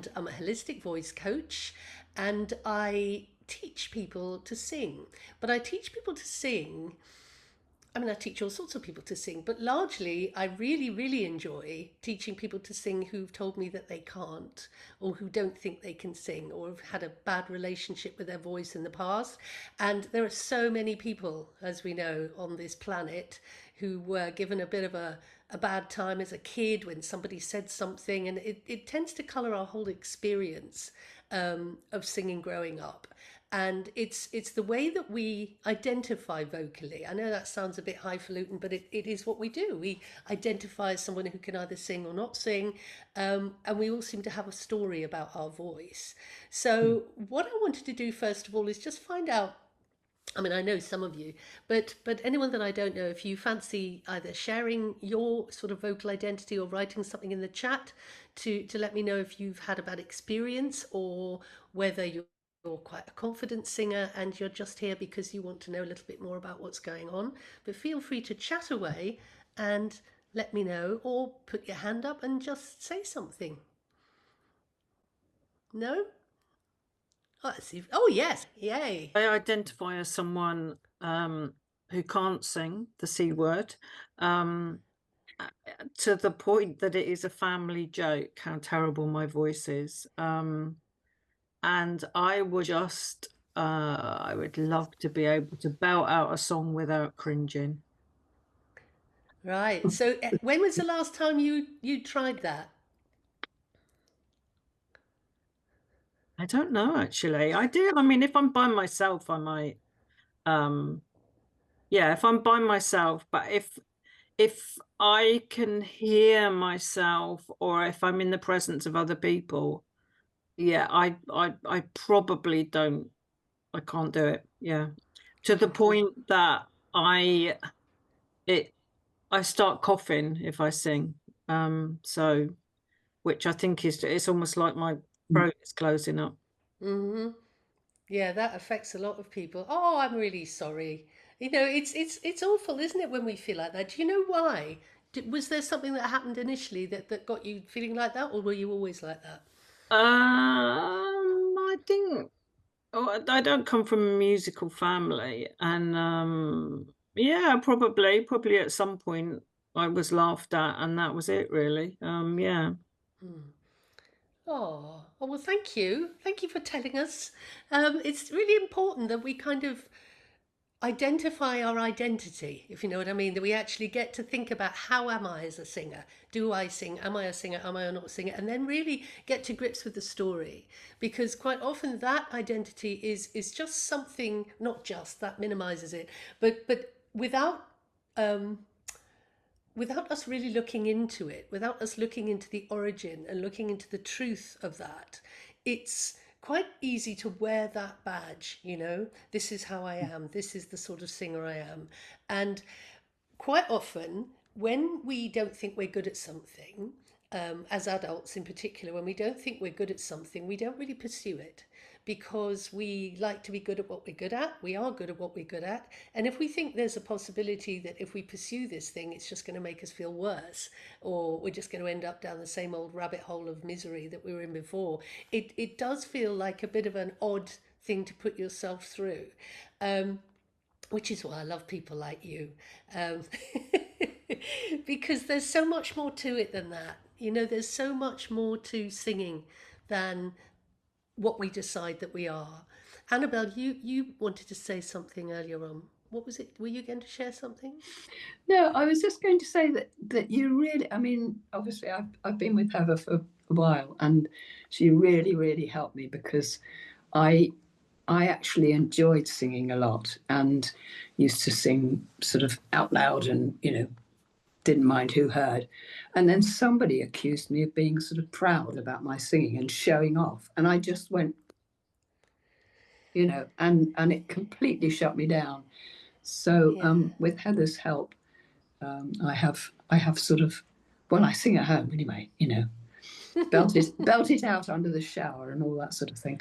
and I'm a holistic voice coach, and I teach people to sing. But I teach people to sing. I mean, I teach all sorts of people to sing, but largely I really, really enjoy teaching people to sing who've told me that they can't, or who don't think they can sing, or have had a bad relationship with their voice in the past. And there are so many people, as we know, on this planet who were given a bit of a bad time as a kid when somebody said something, and it tends to colour our whole experience of singing growing up. And it's the way that we identify vocally. I know that sounds a bit highfalutin, but it is what we do. We identify as someone who can either sing or not sing, and we all seem to have a story about our voice. So what I wanted to do first of all is just find out. I mean, I know some of you, but anyone that I don't know, if you fancy either sharing your sort of vocal identity or writing something in the chat to let me know if you've had a bad experience, or whether you're quite a confident singer and you're just here because you want to know a little bit more about what's going on. But feel free to chat away and let me know, or put your hand up and just say something. No? Oh, let's see. Oh, yes. Yay. I identify as someone who can't sing the C word, um, to the point that it is a family joke how terrible my voice is. And I would love to be able to belt out a song without cringing. Right. So when was the last time you tried that? I don't know actually. I do. I mean, if I'm by myself, I might. Um, yeah, if I'm by myself, but if I can hear myself, or if I'm in the presence of other people, yeah, I probably don't. I can't do it. Yeah, to the point that I it I start coughing if I sing. So which I think is it's almost like my throat is closing up. Hmm. Yeah, that affects a lot of people. Oh, I'm really sorry. You know, it's awful, isn't it, when we feel like that? Do you know why? Was there something that happened initially that got you feeling like that, or were you always like that? I think I don't come from a musical family, and yeah, probably at some point I was laughed at, and that was it, really. Yeah. Oh, well, thank you. Thank you for telling us. It's really important that we kind of identify our identity, if you know what I mean, that we actually get to think about, how am I as a singer? Do I sing? Am I a singer? Am I a not a singer? And then really get to grips with the story. Because quite often that identity is just something, not just, that minimizes it, but um, without us really looking into it, without us looking into the origin and looking into the truth of that, it's quite easy to wear that badge, you know, this is how I am, this is the sort of singer I am. And quite often, when we don't think we're good at something, as adults in particular, when we don't think we're good at something, we don't really pursue it, because we like to be good at what we're good at. We are good at what we're good at. And if we think there's a possibility that if we pursue this thing, it's just going to make us feel worse, or we're just going to end up down the same old rabbit hole of misery that we were in before, it does feel like a bit of an odd thing to put yourself through. Um, which is why I love people like you, um, because there's so much more to it than that. You know, there's so much more to singing than what we decide that we are. Annabelle, you wanted to say something earlier on. What was it? Were you going to share something? No, I was just going to say that you really, I mean, obviously I've been with Heather for a while, and she really helped me because I I actually enjoyed singing a lot and used to sing sort of out loud and, didn't mind who heard. And then somebody accused me of being sort of proud about my singing and showing off. And I just went, and it completely shut me down. So Yeah. with Heather's help, I have sort of, well, I sing at home anyway, belt it out under the shower and all that sort of thing.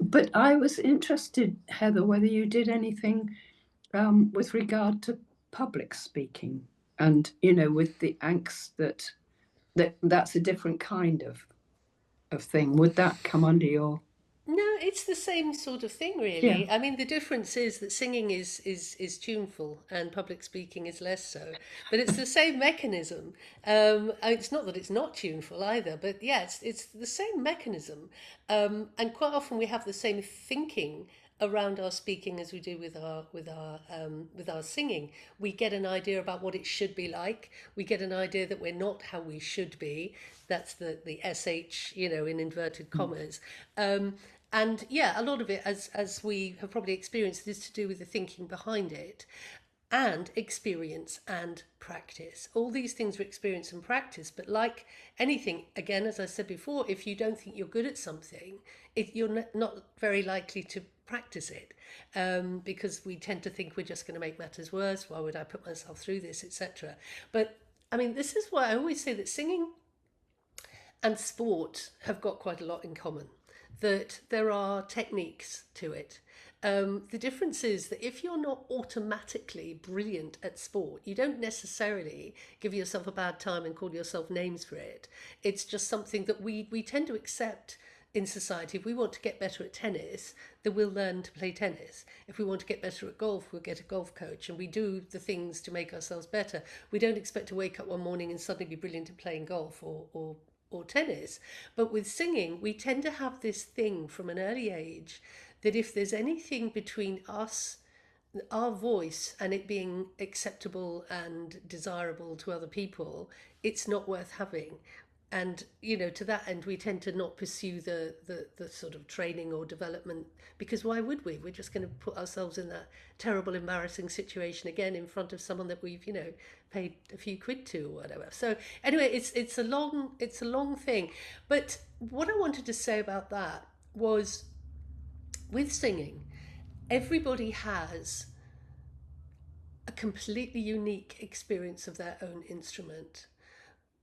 But I was interested, Heather, whether you did anything with regard to public speaking, and with the angst that's a different kind of of thing. Would that come under your? No, it's the same sort of thing, Yeah. really. I mean, the difference is that singing is tuneful and public speaking is less so. But it's the same mechanism. It's not that it's not tuneful either, but yeah, it's the same mechanism. And quite often we have the same thinking around our speaking as we do with our singing. We get an idea about what it should be like. We get an idea that we're not how we should be. That's the sh, in inverted commas. And yeah, a lot of it, as we have probably experienced, is to do with the thinking behind it, and experience and practice. All these things are experience and practice, but like anything, again, as I said before, if you don't think you're good at something, you're not very likely to practice it, because we tend to think we're just going to make matters worse. Why would I put myself through this, etc. But I mean, this is why I always say that singing and sport have got quite a lot in common, that there are techniques to it. The difference is that if you're not automatically brilliant at sport, you don't necessarily give yourself a bad time and call yourself names for it. It's just something that we tend to accept in society. If we want to get better at tennis, then we'll learn to play tennis. If we want to get better at golf, we'll get a golf coach, and we do the things to make ourselves better. We don't expect to wake up one morning and suddenly be brilliant at playing golf or tennis. But with singing, we tend to have this thing from an early age that if there's anything between us, our voice, and it being acceptable and desirable to other people, it's not worth having. And to that end, we tend to not pursue the sort of training or development, because why would we? We're just going to put ourselves in that terrible, embarrassing situation again in front of someone that we've paid a few quid to or whatever. So anyway, it's a long thing. But what I wanted to say about that was, with singing, everybody has a completely unique experience of their own instrument.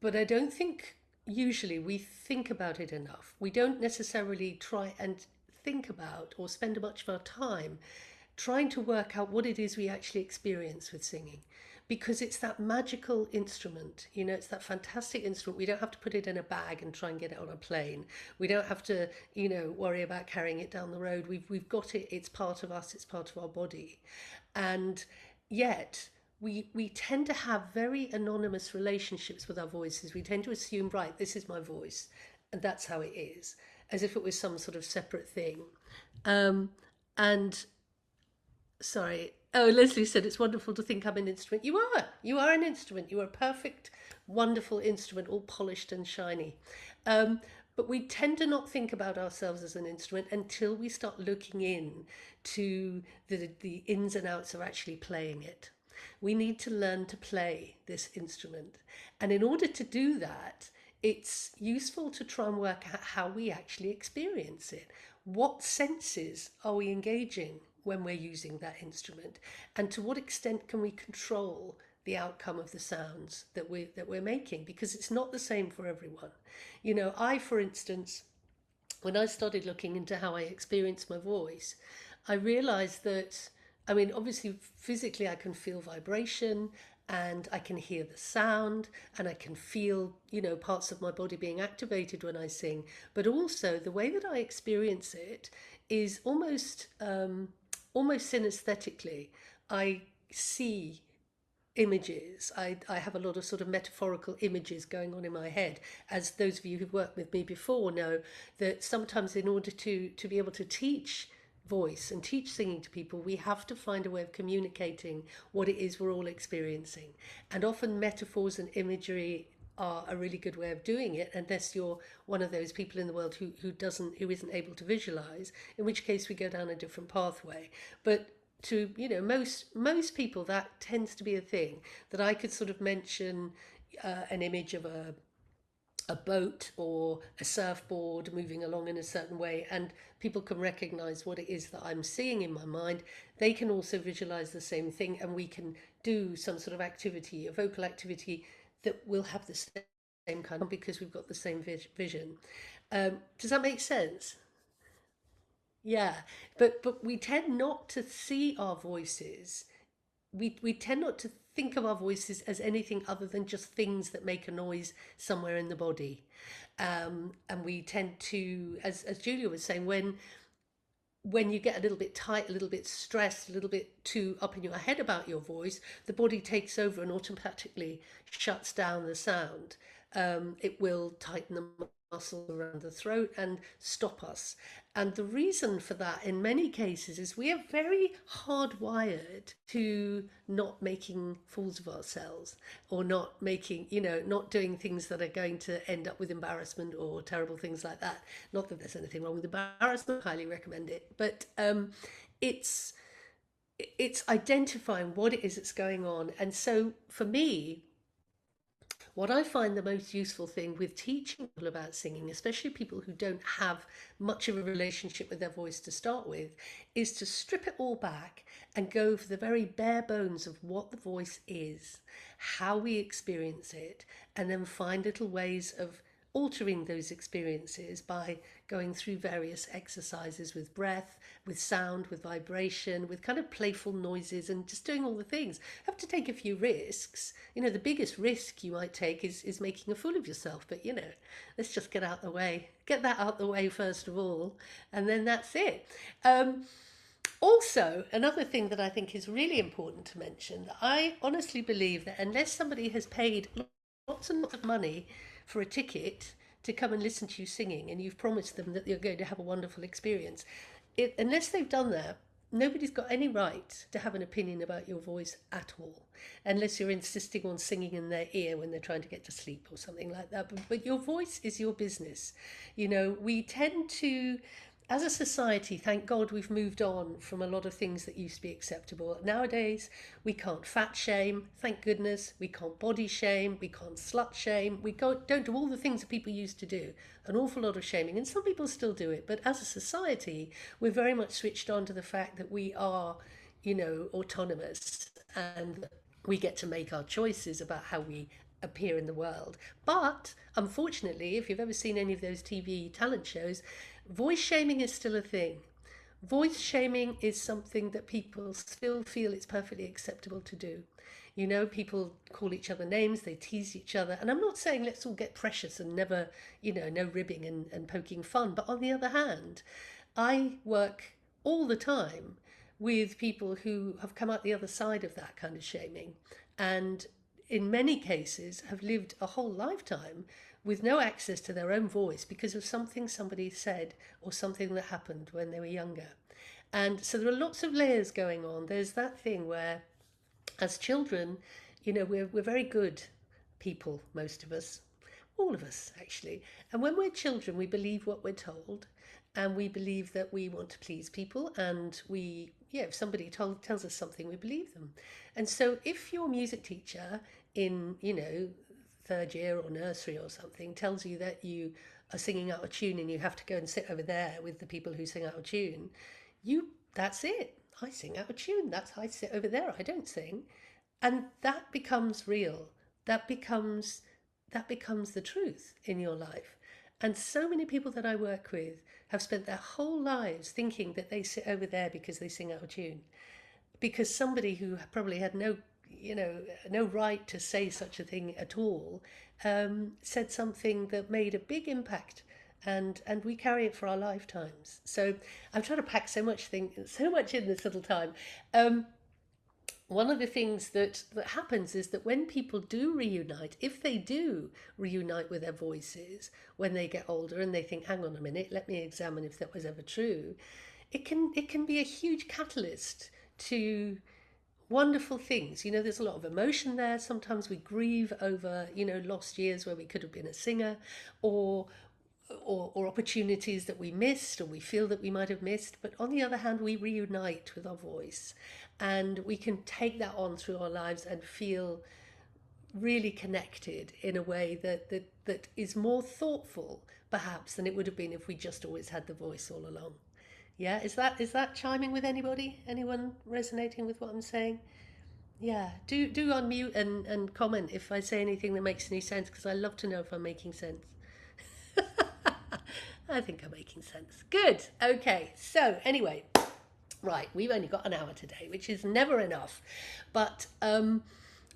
But I don't think usually we think about it enough. We don't necessarily try and think about or spend much of our time trying to work out what it is we actually experience with singing, because it's that magical instrument. It's that fantastic instrument. We don't have to put it in a bag and try and get it on a plane. We don't have to worry about carrying it down the road. We've got it. It's part of us. It's part of our body. And yet we tend to have very anonymous relationships with our voices. We tend to assume, right, this is my voice and that's how it is, as if it was some sort of separate thing. And sorry. Oh, Leslie said it's wonderful to think I'm an instrument. You are an instrument. You are a perfect, wonderful instrument, all polished and shiny. But we tend to not think about ourselves as an instrument until we start looking in to the ins and outs of actually playing it. We need to learn to play this instrument. And in order to do that, it's useful to try and work out how we actually experience it. What senses are we engaging when we're using that instrument, and to what extent can we control the outcome of the sounds that we're making, because it's not the same for everyone. I, for instance, when I started looking into how I experience my voice, I realized that, I mean, obviously physically I can feel vibration and I can hear the sound and I can feel, parts of my body being activated when I sing. But also the way that I experience it is almost synesthetically. I see images. I have a lot of sort of metaphorical images going on in my head. As those of you who've worked with me before know, that sometimes in order to be able to teach voice and teach singing to people, we have to find a way of communicating what it is we're all experiencing. And often metaphors and imagery are a really good way of doing it, unless you're one of those people in the world who isn't able to visualize, in which case we go down a different pathway. But to most people, that tends to be a thing, that I could sort of mention an image of a boat or a surfboard moving along in a certain way, and people can recognize what it is that I'm seeing in my mind. They can also visualize the same thing, and we can do some sort of activity, a vocal activity, that will have the same kind of, because we've got the same vision. Does that make sense? Yeah, but we tend not to see our voices. We tend not to think of our voices as anything other than just things that make a noise somewhere in the body. And we tend to, as Julia was saying, when you get a little bit tight, a little bit stressed, a little bit too up in your head about your voice, the body takes over and automatically shuts down the sound. It will tighten the muscles around the throat and stop us. And the reason for that in many cases is we are very hardwired to not making fools of ourselves, or not making, not doing things that are going to end up with embarrassment or terrible things like that. Not that there's anything wrong with embarrassment, highly recommend it, but it's identifying what it is that's going on. And so for me, what I find the most useful thing with teaching people about singing, especially people who don't have much of a relationship with their voice to start with, is to strip it all back and go for the very bare bones of what the voice is, how we experience it, and then find little ways of altering those experiences by going through various exercises with breath, with sound, with vibration, with kind of playful noises, and just doing all the things. Have to take a few risks. The biggest risk you might take is making a fool of yourself, but let's just get that out the way first of all, and then that's it. Also, another thing that I think is really important to mention, I honestly believe that unless somebody has paid lots and lots of money for a ticket to come and listen to you singing, and you've promised them that you're going to have a wonderful experience, unless they've done that, nobody's got any right to have an opinion about your voice at all, unless you're insisting on singing in their ear when they're trying to get to sleep or something like that. But your voice is your business. We tend to, as a society, thank God we've moved on from a lot of things that used to be acceptable. Nowadays, we can't fat shame, thank goodness. We can't body shame, we can't slut shame. We don't do all the things that people used to do. An awful lot of shaming, and some people still do it. But as a society, we're very much switched on to the fact that we are, autonomous, and we get to make our choices about how we appear in the world. But unfortunately, if you've ever seen any of those TV talent shows, voice shaming is still a thing. Voice shaming is something that people still feel it's perfectly acceptable to do. People call each other names, they tease each other. And I'm not saying let's all get precious and never, no ribbing and poking fun. But on the other hand, I work all the time with people who have come out the other side of that kind of shaming, and in many cases have lived a whole lifetime with no access to their own voice because of something somebody said or something that happened when they were younger. And so there are lots of layers going on. There's that thing where, as children, we're very good people, most of us, all of us actually. And when we're children, we believe what we're told, and we believe that we want to please people, and if somebody tells us something, we believe them. And so if your music teacher in, third year or nursery or something tells you that you are singing out of tune and you have to go and sit over there with the people who sing out of tune, that's it. I sing out of tune. I sit over there. I don't sing. And that becomes real. That becomes the truth in your life. And so many people that I work with have spent their whole lives thinking that they sit over there because they sing out of tune, because somebody who probably had no right to say such a thing at all, said something that made a big impact, and we carry it for our lifetimes. So I'm trying to pack so much in this little time. One of the things that happens is that when people do reunite, if they do reunite with their voices when they get older and they think, hang on a minute, let me examine if that was ever true, it can be a huge catalyst to wonderful things. There's a lot of emotion there. Sometimes we grieve over, lost years where we could have been a singer, or opportunities that we missed or we feel that we might have missed. But on the other hand, we reunite with our voice, and we can take that on through our lives and feel really connected in a way that is more thoughtful perhaps than it would have been if we just always had the voice all along. Yeah, is that chiming with anybody? Anyone resonating with what I'm saying? Yeah, do unmute and comment if I say anything that makes any sense, because I love to know if I'm making sense. I think I'm making sense. Good. Okay. So anyway, right, we've only got an hour today, which is never enough. But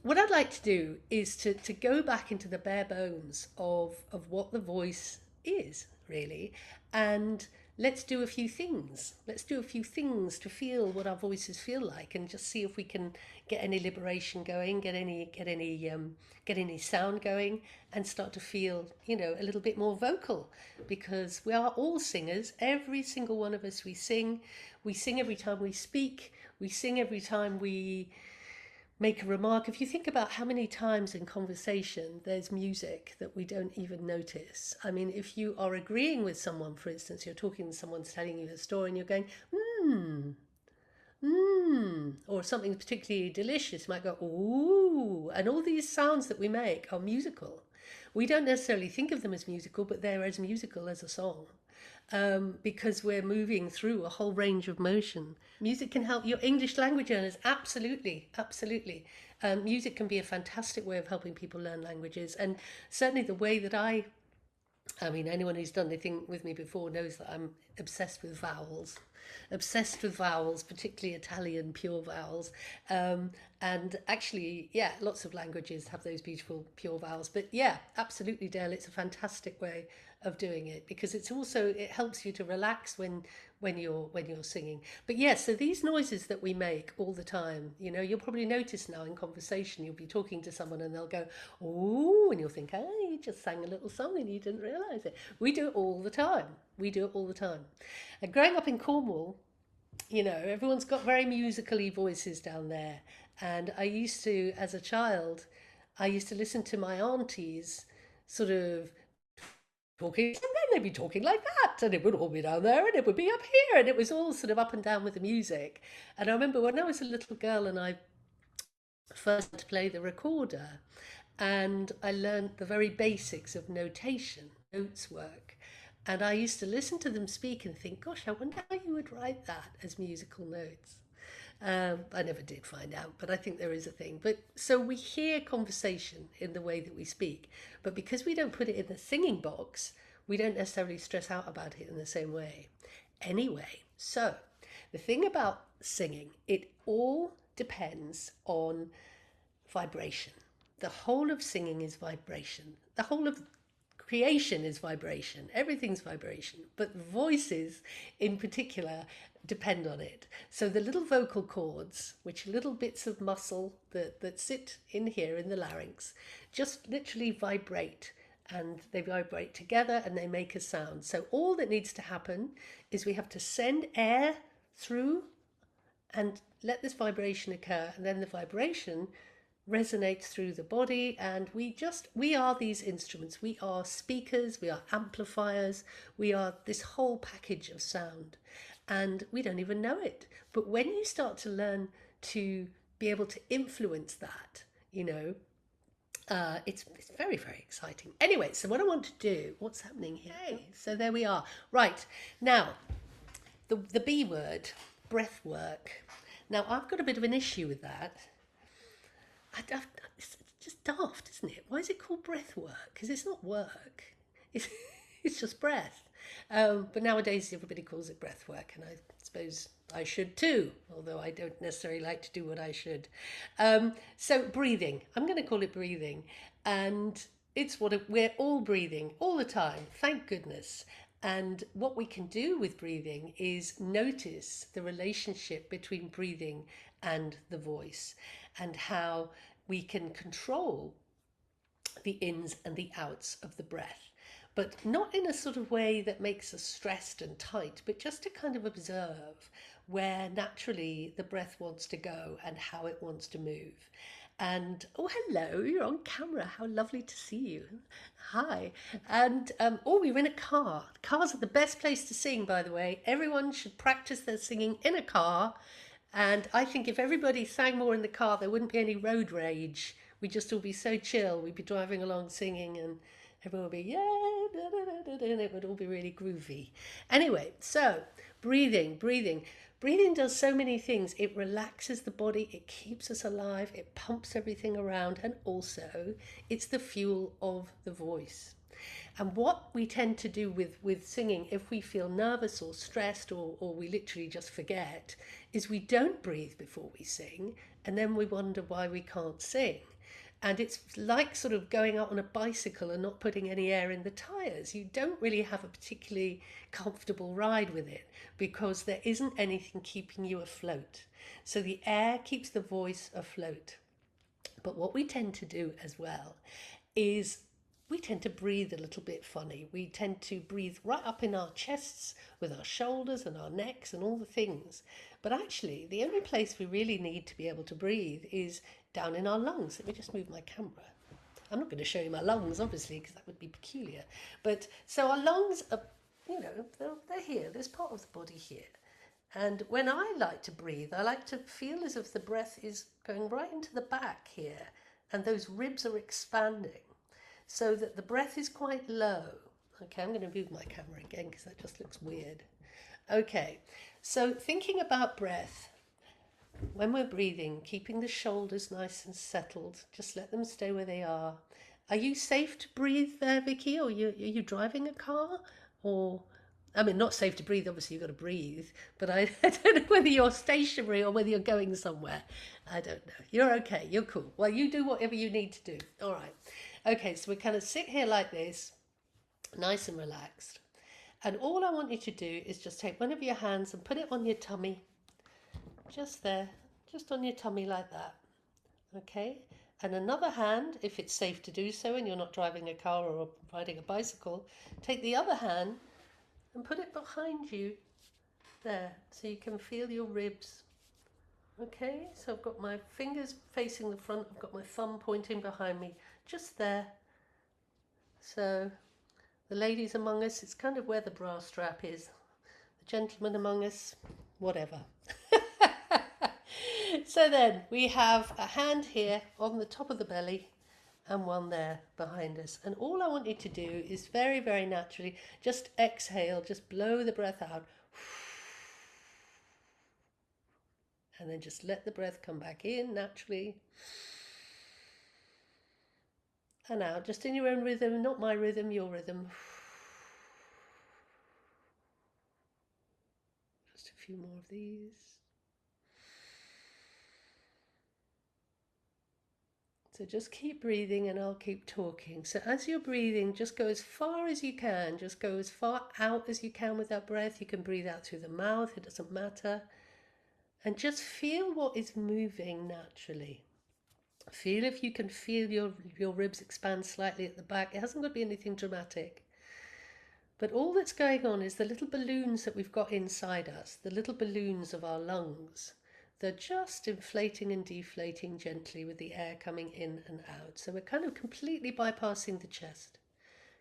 what I'd like to do is to go back into the bare bones of what the voice is, really. And let's do a few things. Let's do a few things to feel what our voices feel like, and just see if we can get any liberation going, get any sound going, and start to feel, you know, a little bit more vocal, because we are all singers. Every single one of us, we sing. We sing every time we speak. We sing every time we make a remark. If you think about how many times in conversation there's music that we don't even notice. I mean, if you are agreeing with someone, for instance, you're talking to someone's telling you a story and you're going, or something particularly delicious, you might go, ooh, and all these sounds that we make are musical. We don't necessarily think of them as musical, but they're as musical as a song. Because we're moving through a whole range of motion. Music can help your English language learners, absolutely, absolutely. Music can be a fantastic way of helping people learn languages, and certainly the way that I mean, anyone who's done anything with me before knows that I'm obsessed with vowels. Obsessed with vowels, particularly Italian pure vowels. And actually, yeah, lots of languages have those beautiful pure vowels. But yeah, absolutely, Dale, it's a fantastic way of doing it, because it's also, it helps you to relax when you're singing. But yeah, so these noises that we make all the time, you know, you'll probably notice now in conversation, you'll be talking to someone and they'll go, oh, and you'll think, oh, you just sang a little song and you didn't realize it. We do it all the time. We do it all the time. And growing up in Cornwall, you know, everyone's got very musically voices down there. And I used to, as a child, I used to listen to my aunties sort of talking, and then they'd be talking like that, and it would all be down there and it would be up here, and it was all sort of up and down with the music. And I remember when I was a little girl and I first had to play the recorder, and I learned the very basics of notation, notes work. And I used to listen to them speak and think, gosh, I wonder how you would write that as musical notes. I never did find out, but I think there is a thing. But so we hear conversation in the way that we speak, but because we don't put it in the singing box, we don't necessarily stress out about it in the same way. Anyway, so the thing about singing, it all depends on vibration. The whole of singing is vibration. The whole of creation is vibration. Everything's vibration, but voices in particular depend on it. So the little vocal cords, which are little bits of muscle that sit in here in the larynx, just literally vibrate, and they vibrate together and they make a sound. So all that needs to happen is we have to send air through and let this vibration occur, and then the vibration resonates through the body, and we are these instruments. We are speakers, we are amplifiers, we are this whole package of sound, and we don't even know it. But when you start to learn to be able to influence that, you know, it's very, very exciting. Anyway, so what I want to do, what's happening here? Okay, so there we are. Right, now the B word, breath work. Now I've got a bit of an issue with that. It's just daft, isn't it? Why is it called breath work? Because it's not work. It's just breath. But nowadays everybody calls it breath work, and I suppose I should too, although I don't necessarily like to do what I should. So breathing, I'm going to call it breathing, and it's we're all breathing all the time, thank goodness. And what we can do with breathing is notice the relationship between breathing and the voice, and how we can control the ins and the outs of the breath, but not in a sort of way that makes us stressed and tight, but just to kind of observe where naturally the breath wants to go and how it wants to move. And oh, hello, you're on camera. How lovely to see you. Hi. And oh, we're in a car. Cars are the best place to sing, by the way. Everyone should practice their singing in a car. And I think if everybody sang more in the car, there wouldn't be any road rage. We'd just all be so chill. We'd be driving along singing, and everyone would be, yeah, da, da, da, da, and it would all be really groovy. Anyway, so breathing. Breathing does so many things. It relaxes the body, it keeps us alive, it pumps everything around, and also it's the fuel of the voice. And what we tend to do with singing, if we feel nervous or stressed, or we literally just forget, is we don't breathe before we sing, and then we wonder why we can't sing. And it's like sort of going out on a bicycle and not putting any air in the tires. You don't really have a particularly comfortable ride with it because there isn't anything keeping you afloat. So the air keeps the voice afloat. But what we tend to do as well is we tend to breathe a little bit funny. We tend to breathe right up in our chests with our shoulders and our necks and all the things. But actually, the only place we really need to be able to breathe is down in our lungs. Let me just move my camera. I'm not going to show you my lungs, obviously, because that would be peculiar. But so our lungs are, they're here. There's part of the body here. And when I like to breathe, I like to feel as if the breath is going right into the back here and those ribs are expanding so that the breath is quite low. Okay, I'm going to move my camera again because that just looks weird. Okay, so thinking about breath, when we're breathing, keeping the shoulders nice and settled, just let them stay where they are. Are you safe to breathe there, Vicky? Or are you driving a car? Or... I mean, not safe to breathe, obviously you've got to breathe, but I don't know whether you're stationary or whether you're going somewhere. I don't know. You're okay, you're cool. Well, you do whatever you need to do. All right. Okay, so we kind of sit here like this, nice and relaxed. And all I want you to do is just take one of your hands and put it on your tummy, just there, just on your tummy like that. Okay? And another hand, if it's safe to do so and you're not driving a car or riding a bicycle, take the other hand and put it behind you there so you can feel your ribs. Okay, so I've got my fingers facing the front, I've got my thumb pointing behind me, just there. So the ladies among us, it's kind of where the bra strap is. The gentlemen among us, whatever. So then we have a hand here on the top of the belly and one there behind us. And all I want you to do is very, very naturally just exhale, just blow the breath out. And then just let the breath come back in naturally. And out, just in your own rhythm, not my rhythm, your rhythm. Just a few more of these. So just keep breathing and I'll keep talking. So as you're breathing, just go as far as you can. Just go as far out as you can with that breath. You can breathe out through the mouth, it doesn't matter. And just feel what is moving naturally. Feel if you can feel your ribs expand slightly at the back. It hasn't got to be anything dramatic. But all that's going on is the little balloons that we've got inside us, the little balloons of our lungs. They're just inflating and deflating gently with the air coming in and out. So we're kind of completely bypassing the chest.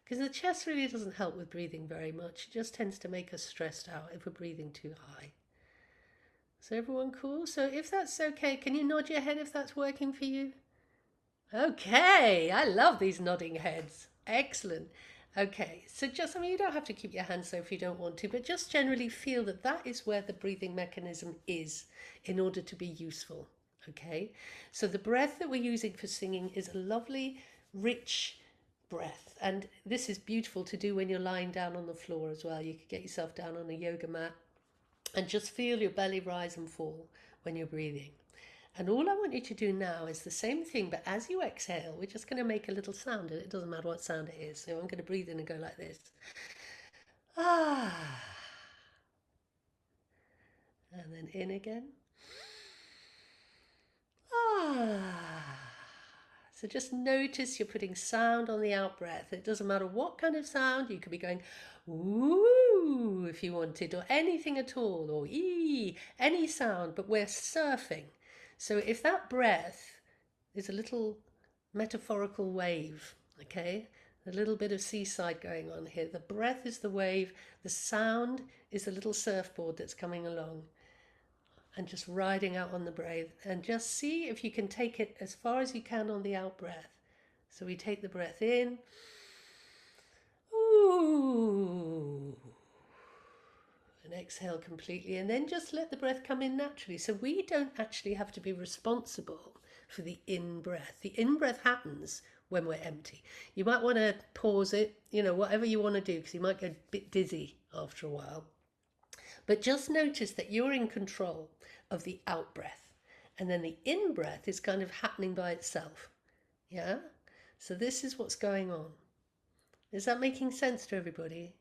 Because the chest really doesn't help with breathing very much. It just tends to make us stressed out if we're breathing too high. So everyone cool? So if that's okay, can you nod your head if that's working for you? Okay, I love these nodding heads. Excellent. Okay, so just, you don't have to keep your hands there if you don't want to, but just generally feel that that is where the breathing mechanism is in order to be useful. Okay, so the breath that we're using for singing is a lovely, rich breath. And this is beautiful to do when you're lying down on the floor as well. You could get yourself down on a yoga mat and just feel your belly rise and fall when you're breathing. And all I want you to do now is the same thing, but as you exhale, we're just going to make a little sound, and it doesn't matter what sound it is. So I'm going to breathe in and go like this. Ah. And then in again. Ah. So just notice you're putting sound on the out breath. It doesn't matter what kind of sound. You could be going ooh if you wanted, or anything at all, or ee, any sound, but we're surfing. So if that breath is a little metaphorical wave, okay, a little bit of seaside going on here. The breath is the wave, the sound is the little surfboard that's coming along and just riding out on the breath. And just see if you can take it as far as you can on the out breath. So we take the breath in. Ooh. And exhale completely, and then just let the breath come in naturally. So we don't actually have to be responsible for the in-breath. The in-breath happens when we're empty. You might want to pause it, whatever you want to do, because you might get a bit dizzy after a while. But just notice that you're in control of the out-breath. And then the in-breath is kind of happening by itself. Yeah? So this is what's going on. Is that making sense to everybody?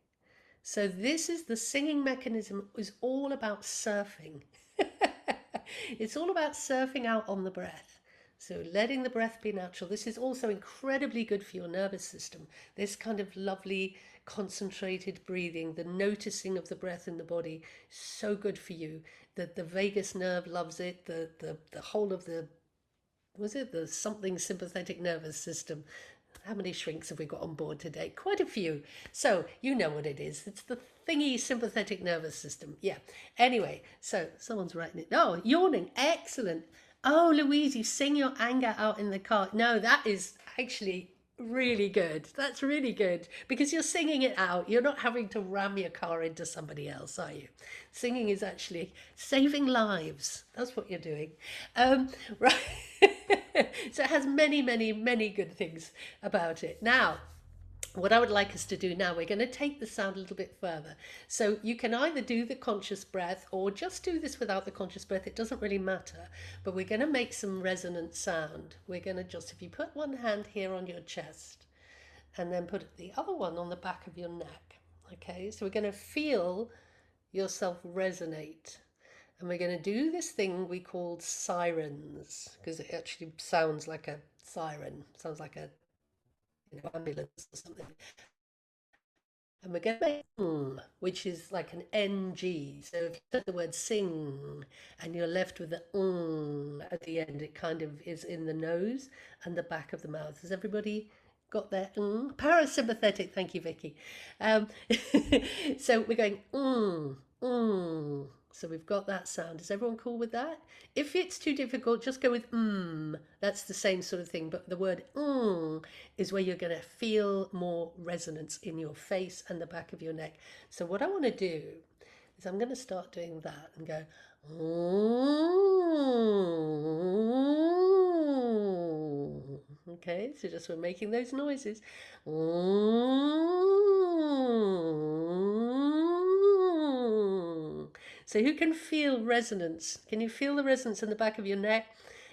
So this is the singing mechanism is all about surfing. It's all about surfing out on the breath. So letting the breath be natural. This is also incredibly good for your nervous system. This kind of lovely concentrated breathing, the noticing of the breath in the body, so good for you. The vagus nerve loves it. The whole of the, was it the something sympathetic nervous system? How many shrinks have we got on board today? Quite a few. So you know what it is. It's the thingy sympathetic nervous system. Yeah. Anyway, so someone's writing it. Oh, yawning. Excellent. Oh, Louise, you sing your anger out in the car. No, that is actually really good. That's really good because you're singing it out. You're not having to ram your car into somebody else, are you? Singing is actually saving lives. That's what you're doing. Right. So it has many, many, many good things about it. Now, what I would like us to do now, we're going to take the sound a little bit further. So you can either do the conscious breath or just do this without the conscious breath. It doesn't really matter. But we're going to make some resonant sound. We're going to just, if you put one hand here on your chest and then put the other one on the back of your neck. Okay, so we're going to feel yourself resonate. And we're going to do this thing we called sirens, because it actually sounds like a siren, sounds like a ambulance or something. And we're going to make which is like an NG. So if you said the word sing and you're left with the at the end, it kind of is in the nose and the back of the mouth. Has everybody got their parasympathetic? Thank you, Vicky. So we're going So we've got that sound. Is everyone cool with that? If it's too difficult, just go with That's the same sort of thing. But the word is where you're going to feel more resonance in your face and the back of your neck. So what I want to do is I'm going to start doing that and go Okay, so just we're making those noises. So who can feel resonance? Can you feel the resonance in the back of your neck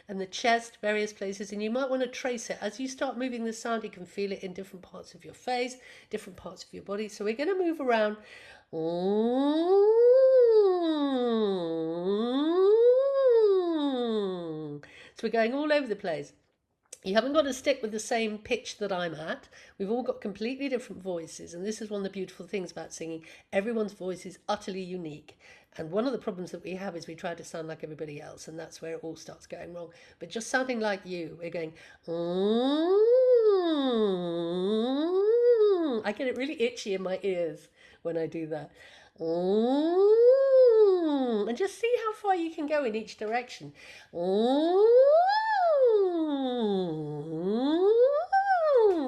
and the chest, various places? And you might want to trace it. As you start moving the sound, you can feel it in different parts of your face, different parts of your body. So we're going to move around. So we're going all over the place. You haven't got to stick with the same pitch that I'm at. We've all got completely different voices, and this is one of the beautiful things about singing. Everyone's voice is utterly unique. And one of the problems that we have is we try to sound like everybody else, and that's where it all starts going wrong. But just sounding like you, we're going, I get it really itchy in my ears when I do that. And just see how far you can go in each direction.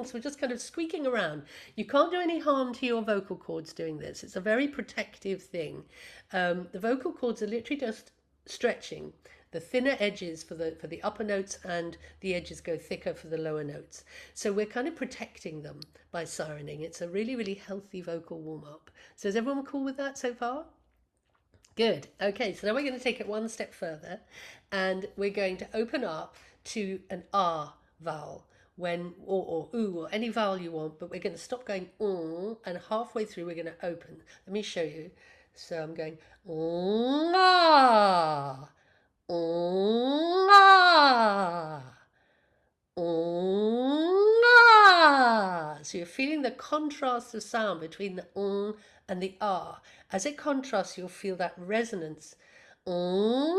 So we're just kind of squeaking around. You can't do any harm to your vocal cords doing this. It's a very protective thing. The vocal cords are literally just stretching. The thinner edges for the upper notes and the edges go thicker for the lower notes. So we're kind of protecting them by sirening. It's a really, really healthy vocal warm-up. So is everyone cool with that so far? Good. Okay, so now we're going to take it one step further and we're going to open up to an R vowel when or ooh or any vowel you want, but we're going to stop going and halfway through we're going to open. Let me show you. So I'm going ah, ah, ah. So you're feeling the contrast of sound between the and the ah. As it contrasts, you'll feel that resonance. Ah.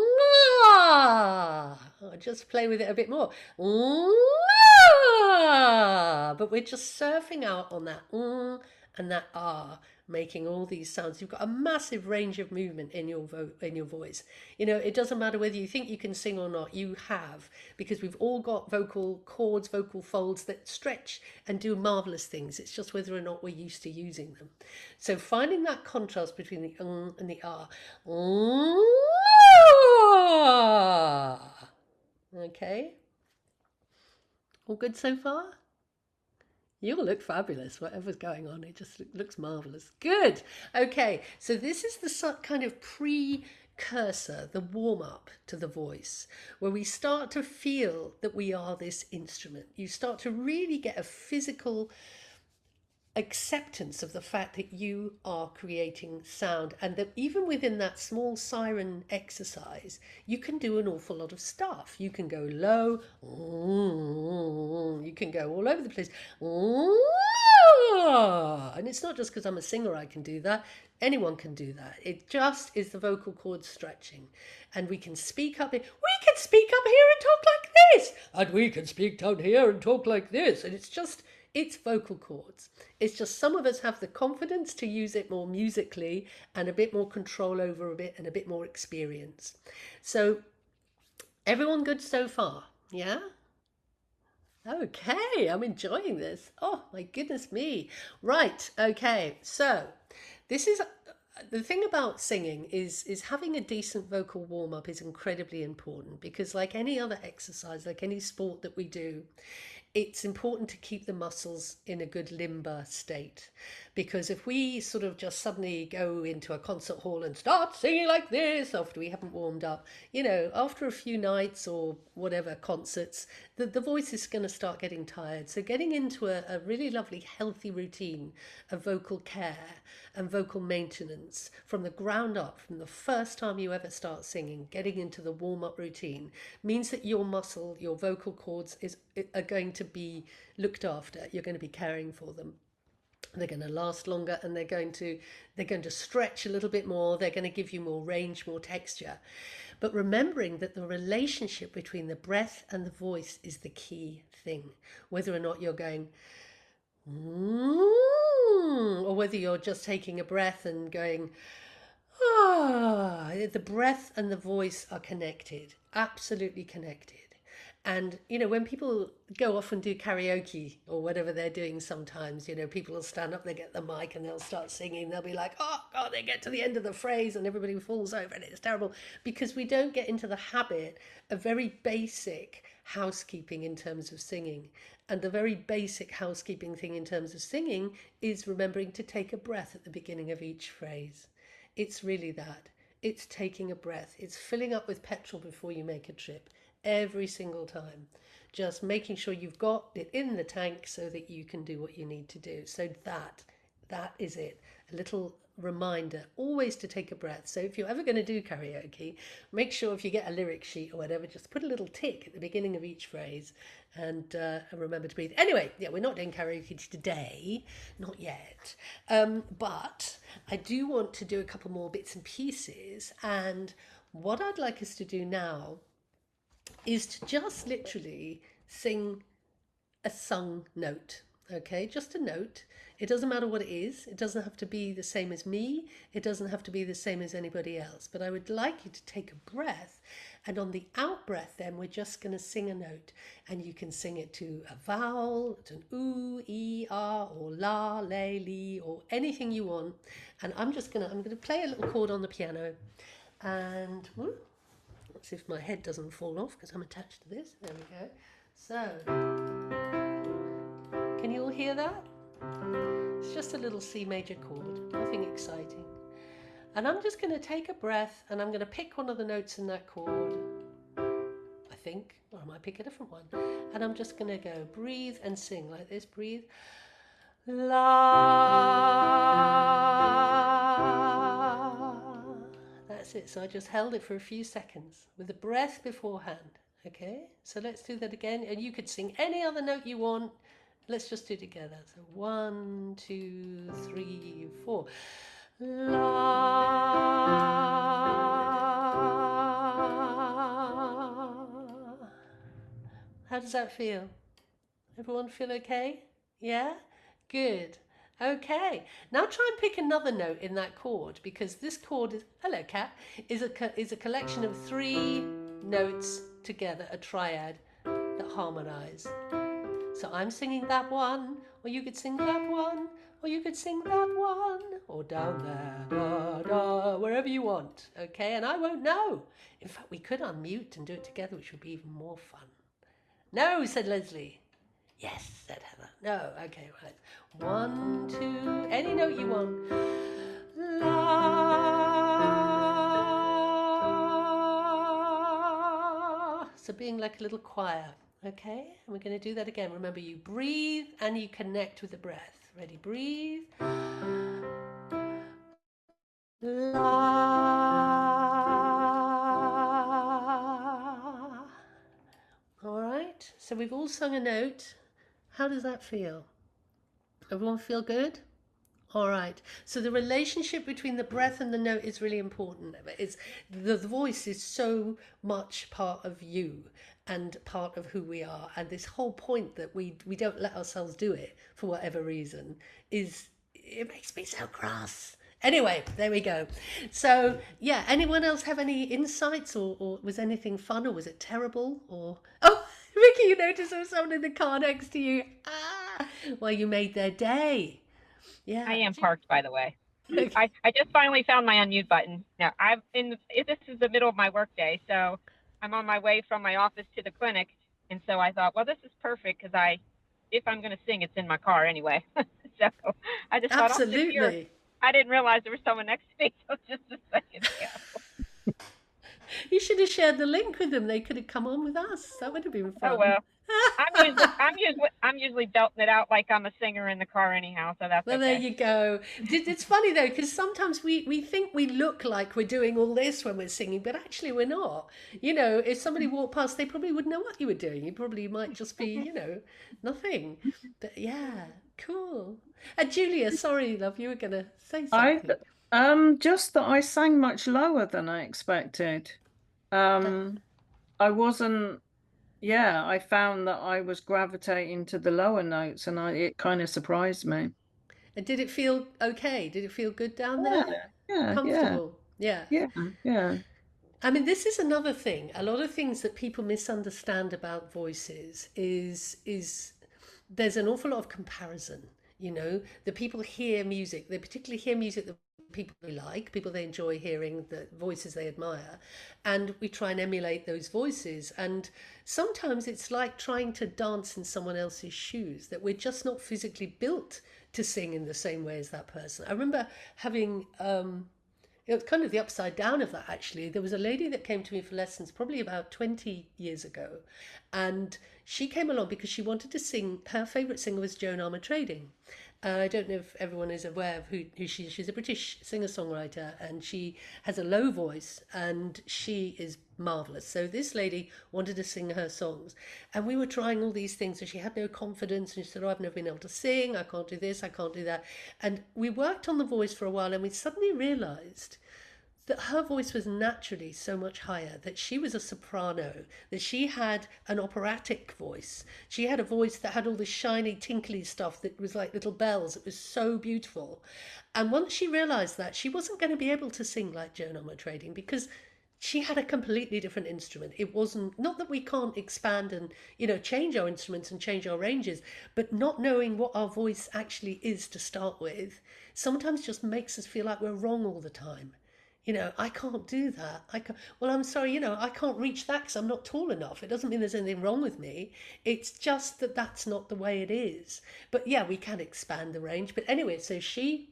Just play with it a bit more. Ah. But we're just surfing out on that and that ah, making all these sounds. You've got a massive range of movement in your voice. You know, it doesn't matter whether you think you can sing or not, you have, because we've all got vocal cords, vocal folds that stretch and do marvelous things. It's just whether or not we're used to using them. So finding that contrast between the and the ah. Okay. All good so far? You'll look fabulous, whatever's going on. It just looks marvelous. Good. Okay, so this is the kind of cursor, the warm-up to the voice, where we start to feel that we are this instrument. You start to really get a physical acceptance of the fact that you are creating sound, and that even within that small siren exercise you can do an awful lot of stuff. You can go low, you can go all over the place, and it's not just because I'm a singer I can do that. Anyone can do that. It just is the vocal cord stretching, and we can speak up here. We can speak up here and talk like this, and we can speak down here and talk like this, and it's vocal cords. It's just some of us have the confidence to use it more musically and a bit more control over a bit and a bit more experience. So everyone good so far? Yeah? Okay, I'm enjoying this. Oh my goodness me. Right, okay. So this is the thing about singing is having a decent vocal warm-up is incredibly important, because like any other exercise, like any sport that we do, it's important to keep the muscles in a good limber state, because if we sort of just suddenly go into a concert hall and start singing like this after we haven't warmed up, you know, after a few nights or whatever concerts, the voice is going to start getting tired. So getting into a really lovely healthy routine of vocal care and vocal maintenance from the ground up, from the first time you ever start singing, getting into the warm-up routine, means that your muscle, your vocal cords are going to be looked after. You're going to be caring for them. They're going to last longer, and they're going to stretch a little bit more. They're going to give you more range, more texture. But remembering that the relationship between the breath and the voice is the key thing, whether or not you're going or whether you're just taking a breath and going the breath and the voice are connected, absolutely connected. And, you know, when people go off and do karaoke or whatever they're doing sometimes, you know, people will stand up, they get the mic and they'll start singing. They'll be like, oh, God, they get to the end of the phrase and everybody falls over and it's terrible, because we don't get into the habit of very basic housekeeping in terms of singing. And the very basic housekeeping thing in terms of singing is remembering to take a breath at the beginning of each phrase. It's really that. It's taking a breath. It's filling up with petrol before you make a trip. Every single time, just making sure you've got it in the tank so that you can do what you need to do. So that is it. A little reminder always to take a breath. So if you're ever going to do karaoke, make sure if you get a lyric sheet or whatever, just put a little tick at the beginning of each phrase and remember to breathe. Anyway, yeah, we're not doing karaoke today, not yet, but I do want to do a couple more bits and pieces. And what I'd like us to do now is to just literally sing a sung note. Okay, just a note. It doesn't matter what it is. It doesn't have to be the same as me. It doesn't have to be the same as anybody else. But I would like you to take a breath, and on the out breath then we're just going to sing a note, and you can sing it to a vowel, to an oo, e, ah, or la, lay, li, or anything you want. And I'm going to play a little chord on the piano, and let's see if my head doesn't fall off because I'm attached to this. There we go. So, can you all hear that? It's just a little C major chord, nothing exciting. And I'm just going to take a breath, and I'm going to pick one of the notes in that chord, I think, or I might pick a different one. And I'm just going to go breathe and sing like this. Breathe. La. That's it. So I just held it for a few seconds with the breath beforehand. Okay, so let's do that again. And you could sing any other note you want. Let's just do it together. So 1, 2, 3, 4. La. How does that feel? Everyone feel okay? Yeah? Good. Okay. Now try and pick another note in that chord, because this chord is, hello cat, is a collection of 3 notes together, a triad that harmonize. So I'm singing that one, or you could sing that one, or you could sing that one, or down there, da, da, wherever you want, okay? And I won't know. In fact, we could unmute and do it together, which would be even more fun. No, said Leslie. Yes, said Heather. No, okay, right. 1, 2, any note you want. La. So being like a little choir. Okay, and we're going to do that again. Remember, you breathe and you connect with the breath. Ready? Breathe. La. All right, so we've all sung a note. How does that feel? Everyone feel good? All right. So the relationship between the breath and the note is really important. It's the voice is so much part of you and part of who we are. And this whole point that we don't let ourselves do it for whatever reason is, it makes me so cross. Anyway, there we go. So yeah, anyone else have any insights, or was anything fun, or was it terrible? Or oh, Vicky, you noticed there was someone in the car next to you. Ah, well, you made their day. Yeah. I am parked, by the way. I just finally found my unmute button. Now this is the middle of my workday, so I'm on my way from my office to the clinic, and so I thought, well, this is perfect because if I'm going to sing, it's in my car anyway. So I just thought, I'll sit here. Absolutely. I didn't realize there was someone next to me till just a second ago. You should have shared the link with them. They could have come on with us. That would have been fun. Oh well. I'm usually belting it out like I'm a singer in the car anyhow, so that's Well, okay. there you go. It's funny though, because sometimes we think we look like we're doing all this when we're singing, but actually we're not. You know, if somebody walked past, they probably wouldn't know what you were doing. You probably might just be, you know, nothing. But yeah, cool. Julia, sorry, love, you were gonna say something. Just that I sang much lower than I expected. I wasn't. Yeah, I found that I was gravitating to the lower notes, and it kind of surprised me. And did it feel okay? Did it feel good down there? Yeah, Comfortable? Yeah. yeah. I mean, this is another thing. A lot of things that people misunderstand about voices is there's an awful lot of comparison. You know, the people hear music, they particularly hear music that people they like, people they enjoy hearing, the voices they admire, and we try and emulate those voices. And sometimes it's like trying to dance in someone else's shoes, that we're just not physically built to sing in the same way as that person. I remember having it was kind of the upside down of that, actually. There was a lady that came to me for lessons probably about 20 years ago, and she came along because she wanted to sing. Her favourite singer was Joan Armatrading. I don't know if everyone is aware of who she is. She's a British singer-songwriter, and she has a low voice, and she is marvellous. So this lady wanted to sing her songs, and we were trying all these things, and she had no confidence, and she said, oh, I've never been able to sing, I can't do this, I can't do that. And we worked on the voice for a while, and we suddenly realised that her voice was naturally so much higher, that she was a soprano, that she had an operatic voice. She had a voice that had all this shiny, tinkly stuff that was like little bells. It was so beautiful. And once she realised that, she wasn't going to be able to sing like Joan Armatrading, because she had a completely different instrument. It wasn't, not that we can't expand and, you know, change our instruments and change our ranges, but not knowing what our voice actually is to start with sometimes just makes us feel like we're wrong all the time. You know, I can't do that. I can't, well, I'm sorry, you know, I can't reach that because I'm not tall enough. It doesn't mean there's anything wrong with me. It's just that that's not the way it is. But yeah, we can expand the range. But anyway, so she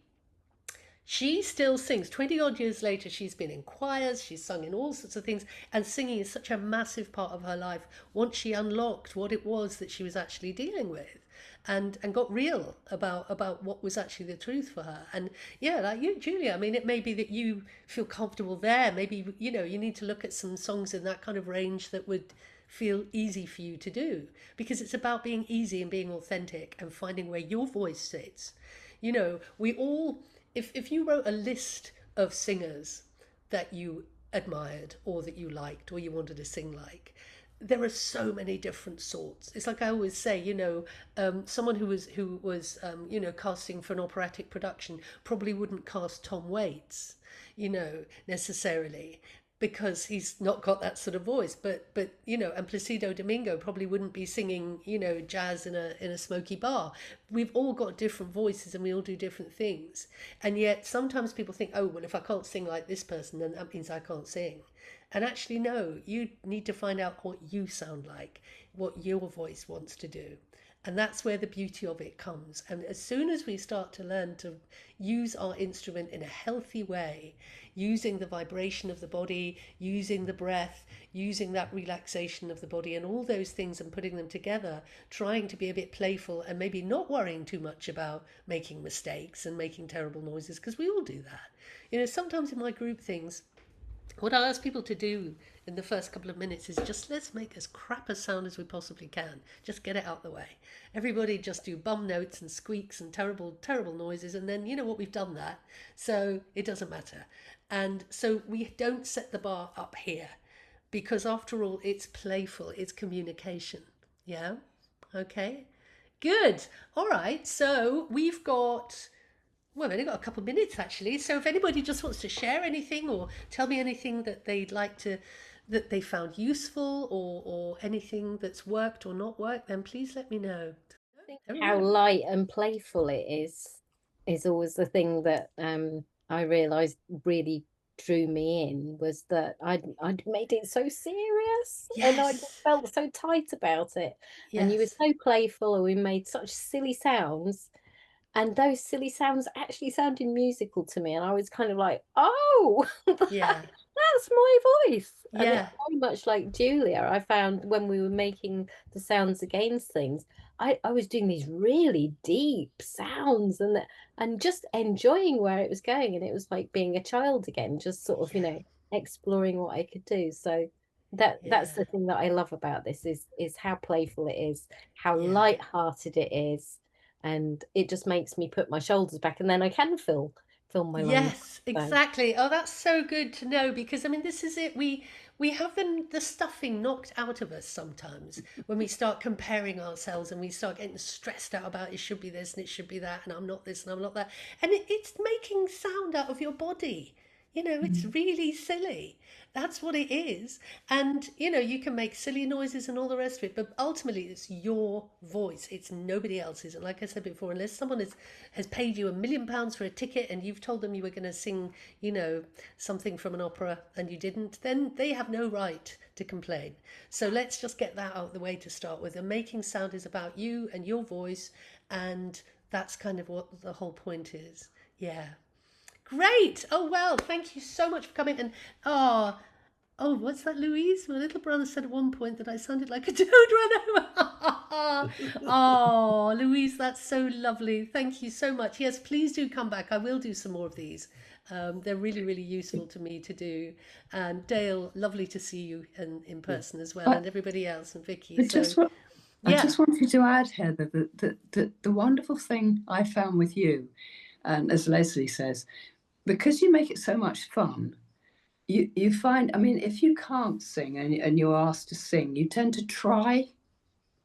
still sings. 20 odd years later, she's been in choirs, she's sung in all sorts of things, and singing is such a massive part of her life once she unlocked what it was that she was actually dealing with. And got real about what was actually the truth for her. And yeah, like you, Julia, I mean, it may be that you feel comfortable there. Maybe, you know, you need to look at some songs in that kind of range that would feel easy for you to do, because it's about being easy and being authentic and finding where your voice sits. You know, we all, if you wrote a list of singers that you admired or that you liked or you wanted to sing like, there are so many different sorts. It's like I always say, you know, someone who was you know, casting for an operatic production probably wouldn't cast Tom Waits, you know, necessarily, because he's not got that sort of voice. But you know, and Placido Domingo probably wouldn't be singing, you know, jazz in a smoky bar. We've all got different voices and we all do different things. And yet sometimes people think, oh, well, if I can't sing like this person, then that means I can't sing. And actually, no, you need to find out what you sound like, what your voice wants to do. And that's where the beauty of it comes. And as soon as we start to learn to use our instrument in a healthy way, using the vibration of the body, using the breath, using that relaxation of the body and all those things and putting them together, trying to be a bit playful and maybe not worrying too much about making mistakes and making terrible noises, because we all do that. You know, sometimes in my group things, what I ask people to do in the first couple of minutes is just let's make as crap a sound as we possibly can. Just get it out the way. Everybody just do bum notes and squeaks and terrible, terrible noises. And then, you know what, we've done that. So it doesn't matter. And so we don't set the bar up here because after all, it's playful. It's communication. Yeah. Okay. Good. All right. So we've got... Well, we've only got a couple of minutes actually. So if anybody just wants to share anything or tell me anything that they'd like to, that they found useful or anything that's worked or not worked, then please let me know. I think how light and playful it is always the thing that I realised really drew me in, was that I'd made it so serious. Yes. And I just felt so tight about it. Yes. And you were so playful, and we made such silly sounds. And those silly sounds actually sounded musical to me. And I was kind of like, oh, Yeah. that's my voice. And Yeah. it's very much like Julia. I found when we were making the sounds against things, I was doing these really deep sounds and just enjoying where it was going. And it was like being a child again, just sort of, you know, exploring what I could do. So that's the thing that I love about this is how playful it is, how light-hearted it is. And it just makes me put my shoulders back, and then I can feel my lungs. Yes, exactly. Oh, that's so good to know, because I mean, this is it. We have the stuffing knocked out of us sometimes when we start comparing ourselves and we start getting stressed out about it should be this and it should be that and I'm not this and I'm not that. And it's making sound out of your body. You know, it's really silly. That's what it is. And, you know, you can make silly noises and all the rest of it, but ultimately it's your voice. It's nobody else's. And like I said before, unless someone has paid you £1 million for a ticket and you've told them you were going to sing, you know, something from an opera and you didn't, then they have no right to complain. So let's just get that out of the way to start with. And making sound is about you and your voice. And that's kind of what the whole point is. Yeah. Great. Oh, well, thank you so much for coming. And oh, what's that, Louise? My little brother said at one point that I sounded like a toad run over. Oh, Louise, that's so lovely. Thank you so much. Yes, please do come back. I will do some more of these. They're really, really useful to me to do. And Dale, lovely to see you in person as well, and everybody else, and Vicky. I just wanted to add, Heather, that the wonderful thing I found with you, and as Leslie says, because you make it so much fun, you find, I mean, if you can't sing and you're asked to sing, you tend to try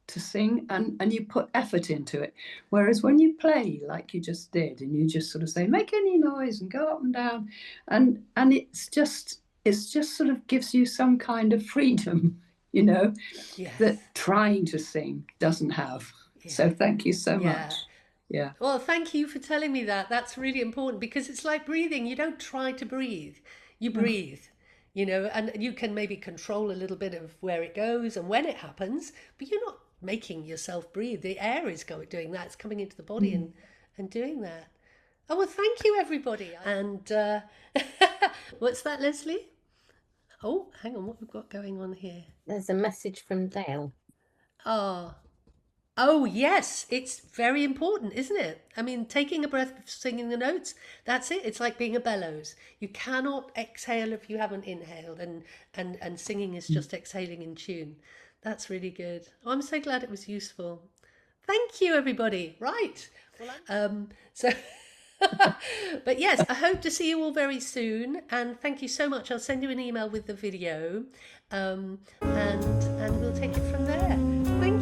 to sing and you put effort into it. Whereas when you play like you just did and you just sort of say, make any noise and go up and down, and it's just sort of gives you some kind of freedom, you know, that trying to sing doesn't have. So thank you so much. Yeah. Well, thank you for telling me that. That's really important, because it's like breathing. You don't try to breathe. You breathe, you know, and you can maybe control a little bit of where it goes and when it happens, but you're not making yourself breathe. The air is doing that. It's coming into the body and doing that. Oh, well, thank you, everybody. And what's that, Leslie? Oh, hang on. What we've got going on here? There's a message from Dale. Oh, yes, it's very important, isn't it? I mean, taking a breath, singing the notes, that's it. It's like being a bellows. You cannot exhale if you haven't inhaled, and singing is just exhaling in tune. That's really good. Oh, I'm so glad it was useful. Thank you, everybody. Right. So, but yes, I hope to see you all very soon. And thank you so much. I'll send you an email with the video, and we'll take it from there. Thank